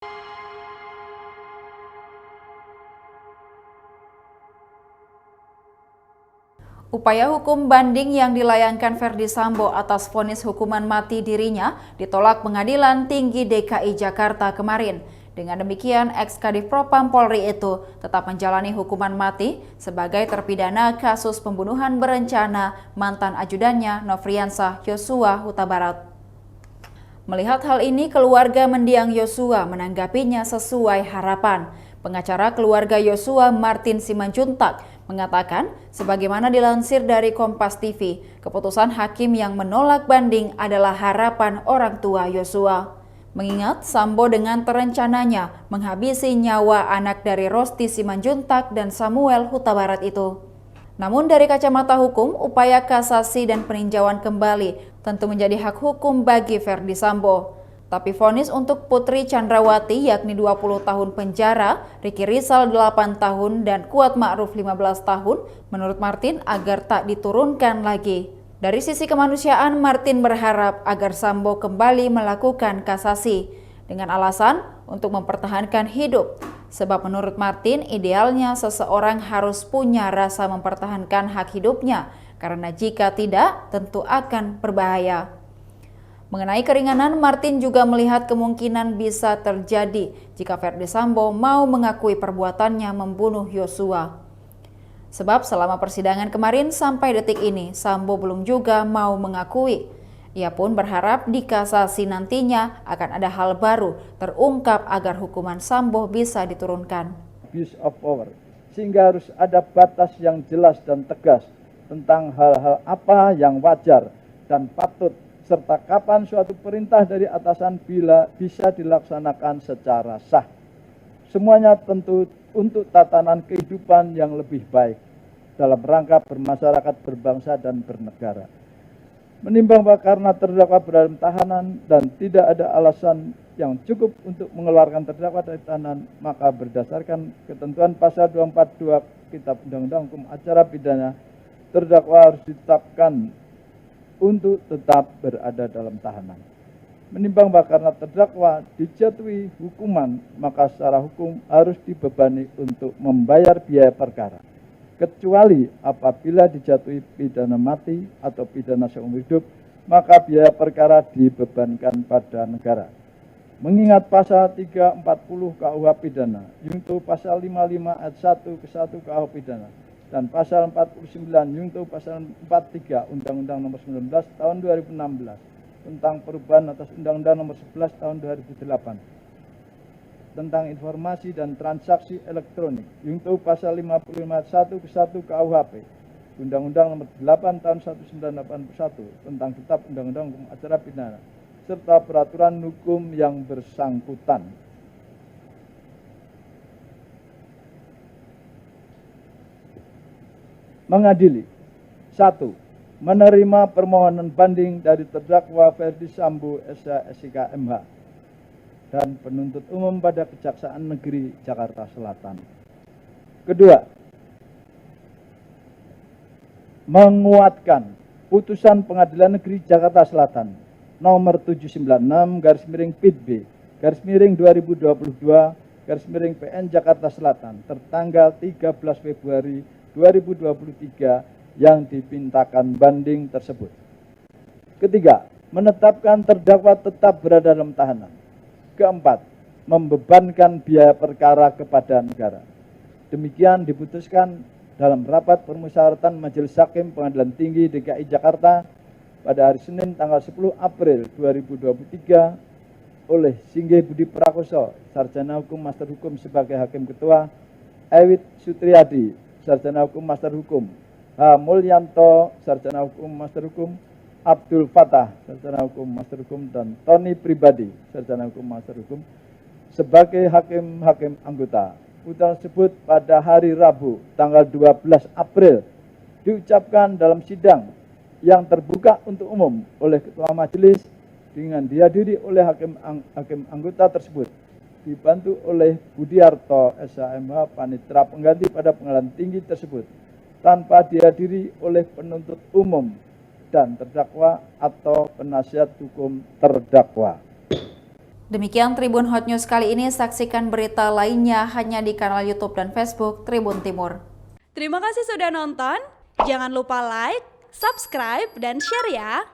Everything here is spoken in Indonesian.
Upaya hukum banding yang dilayangkan Ferdy Sambo atas vonis hukuman mati dirinya ditolak Pengadilan Tinggi DKI Jakarta kemarin. Dengan demikian, ex-Kadif Propam Polri itu tetap menjalani hukuman mati sebagai terpidana kasus pembunuhan berencana mantan ajudannya Nofriansah Yosua Huta Barat. Melihat hal ini, keluarga mendiang Yosua menanggapinya sesuai harapan. Pengacara keluarga Yosua Martin Simanjuntak mengatakan, sebagaimana dilansir dari Kompas TV, keputusan hakim yang menolak banding adalah harapan orang tua Yosua. Mengingat Sambo dengan terencananya menghabisi nyawa anak dari Rosti Simanjuntak dan Samuel Huta Barat itu. Namun dari kacamata hukum, upaya kasasi dan peninjauan kembali tentu menjadi hak hukum bagi Ferdy Sambo. Tapi vonis untuk Putri Chandrawati yakni 20 tahun penjara, Ricky Rizal 8 tahun, dan Kuat Ma'ruf 15 tahun, menurut Martin agar tak diturunkan lagi. Dari sisi kemanusiaan, Martin berharap agar Sambo kembali melakukan kasasi dengan alasan untuk mempertahankan hidup. Sebab menurut Martin, idealnya seseorang harus punya rasa mempertahankan hak hidupnya, karena jika tidak, tentu akan berbahaya. Mengenai keringanan, Martin juga melihat kemungkinan bisa terjadi jika Ferdy Sambo mau mengakui perbuatannya membunuh Yosua. Sebab selama persidangan kemarin sampai detik ini, Sambo belum juga mau mengakui. Ia pun berharap di kasasi nantinya akan ada hal baru terungkap agar hukuman Sambo bisa diturunkan. Abuse of power, sehingga harus ada batas yang jelas dan tegas tentang hal-hal apa yang wajar dan patut, serta kapan suatu perintah dari atasan bila bisa dilaksanakan secara sah. Semuanya tentu untuk tatanan kehidupan yang lebih baik dalam rangka bermasyarakat, berbangsa, dan bernegara. Menimbang bahwa karena terdakwa berada dalam tahanan dan tidak ada alasan yang cukup untuk mengeluarkan terdakwa dari tahanan, maka berdasarkan ketentuan pasal 242 Kitab Undang-Undang Hukum Acara Pidana, terdakwa harus ditetapkan untuk tetap berada dalam tahanan. Menimbang bahwa karena terdakwa dijatuhi hukuman, maka secara hukum harus dibebani untuk membayar biaya perkara, kecuali apabila dijatuhi pidana mati atau pidana seumur hidup, maka biaya perkara dibebankan pada negara. Mengingat pasal 340 KUH Pidana, yungto pasal 55 ayat 1 ke 1 KUH Pidana, dan pasal 49 yungto pasal 43 Undang-Undang Nomor 19 Tahun 2016 tentang perubahan atas Undang-Undang Nomor 11 Tahun 2008 tentang informasi dan transaksi elektronik, yungto pasal 55 ayat 1 ke 1 KUHP, Undang-Undang Nomor 8 Tahun 1981 tentang Kitab Undang-Undang Hukum Acara Pidana, serta peraturan hukum yang bersangkutan. Mengadili. 1. Menerima permohonan banding dari terdakwa Ferdy Sambo SH MH dan penuntut umum pada Kejaksaan Negeri Jakarta Selatan. Kedua, menguatkan putusan Pengadilan Negeri Jakarta Selatan nomor 796/PIB/2022/PN Jakarta Selatan tertanggal 13 Februari 2023 yang dipintakan banding tersebut. Ketiga, menetapkan terdakwa tetap berada dalam tahanan. Keempat, membebankan biaya perkara kepada negara. Demikian diputuskan dalam rapat permusyawaratan Majelis Hakim Pengadilan Tinggi DKI Jakarta pada hari Senin tanggal 10 April 2023 oleh Singgih Budi Prakoso, Sarjana Hukum Master Hukum sebagai Hakim Ketua, Ewit Sutriyadi, Sarjana Hukum Master Hukum, H. Mulyanto, Sarjana Hukum Master Hukum, Abdul Fatah, Sarjana Hukum Master Hukum, dan Tony Pribadi, Sarjana Hukum Master Hukum, sebagai hakim-hakim anggota. Putusan tersebut pada hari Rabu, tanggal 12 April, diucapkan dalam sidang yang terbuka untuk umum oleh Ketua Majelis dengan dihadiri oleh hakim anggota tersebut, dibantu oleh Budiarto SHMH, Panitera Pengganti pada Pengadilan Tinggi tersebut, tanpa dihadiri oleh penuntut umum dan terdakwa atau penasihat hukum terdakwa. Demikian Tribun Hot News kali ini, saksikan berita lainnya hanya di kanal YouTube dan Facebook Tribun Timur. Terima kasih sudah nonton, jangan lupa like, subscribe, dan share ya!